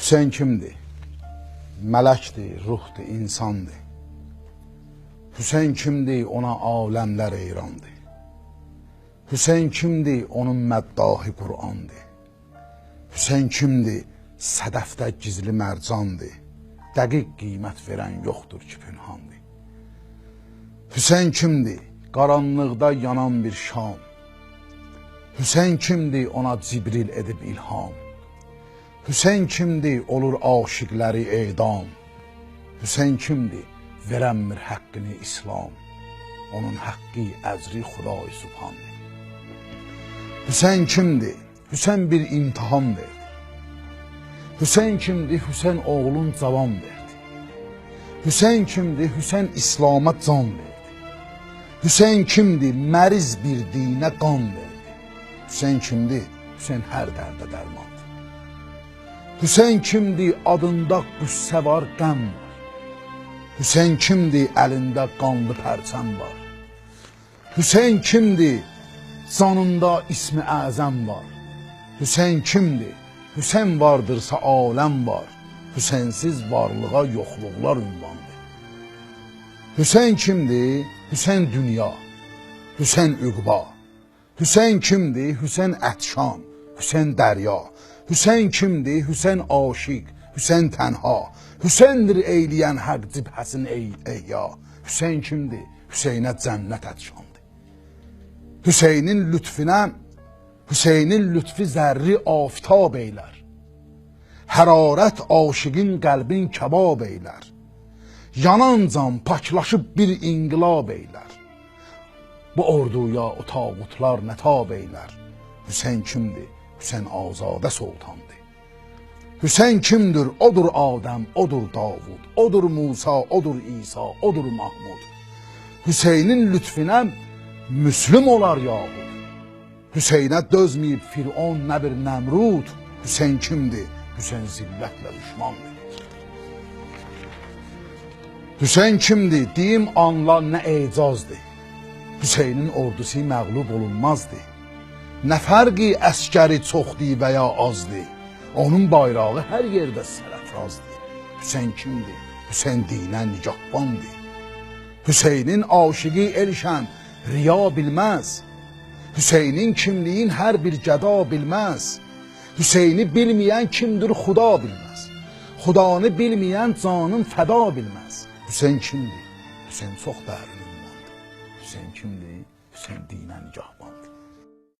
Hüseyn kimdir? Mələkdir, ruhdur, insandır. Hüseyn kimdir? Ona aləmlər eyrandır. Hüseyn kimdir? Onun məddahı Qur'andır. Hüseyn kimdir? Sədəfdə gizli mərcandır. Dəqiq qiymət verən yoxdur ki, pünhandır. Hüseyn kimdir? Qaranlıqda yanan bir şam. Hüseyn kimdir? Ona Cibril edib ilham. Hüseyn kimdir? Olur aşiqləri edam. Hüseyn kimdir? Verənmir haqqını İslam. Onun haqqı əcri Xuday Subhandır. Hüseyn kimdir? Hüseyn bir imtihan verdi. Hüseyn kimdir? Hüseyn oğlun cavan verdi. Hüseyn kimdir? Hüseyn İslam'a can verdi. Hüseyn kimdir? Məriz bir dinə qan verdi. Hüseyn kimdir? Hüseyn hər dərdə dərmandır. Hüseyn kimdir? Adında qüssə var, qəm var. Hüseyn kimdir? Əlində qanlı pərçəm var. Hüseyn kimdir? Canında ismi əzəm var. Hüseyn kimdir? Hüseyn vardırsa aləm var. Hüseynsiz varlığa yoxluqlar ünvandır. Hüseyn kimdir? Hüseyn dünya. Hüseyn üqba. Hüseyn kimdir? Hüseyn ətşan. Hüseyn dərya. Hüseyn kimdir? Hüseyn aşiq. Hüseyn tənha. Hüseyndir eyləyən həq cibhəsin eyya. Hüseyn kimdir? Hüseynə cənnət ətşandır. Hüseynin lütfinə, Hüseynin lütfi zərri afitab eylər. Hərarət aşiqin qəlbin kəbab eylər. Yanan can paklaşıb bir inqilab eylər. Bu orduya o tağutlar nətab eylər. Hüseyn kimdir? Hüseyn azadə sultandır. Hüseyn kimdir? Odur Adəm, odur Davud, odur Musa, odur İsa, odur Mahmud. Hüseynin lütfinə müslüm olar yahud. Hüseynə dözməyib Firon, nə bir Nəmrud. Hüseyn kimdir? Hüseyn zillətlə düşmandır. Hüseyn kimdir? Deyim anla nə ecazdır. Hüseynin ordusu məğlub olunmazdır. Nə fərqi əskəri çoxdur və ya azdır. Onun bayrağı hər yerdə sərəfrazdır. Hüseyn kimdir? Hüseyn dinə nigahbandır. Hüseynin aşiqi elşən riya bilməz. Hüseynin kimliyin hər bir gəda bilməz. Hüseyni bilməyən kimdir? Xuda bilməz. Xudanı bilməyən canın fəda bilməz. Hüseyn kimdir? Hüseyn çox dərin ünvandır. Hüseyn kimdir? Hüseyn dinə nigah.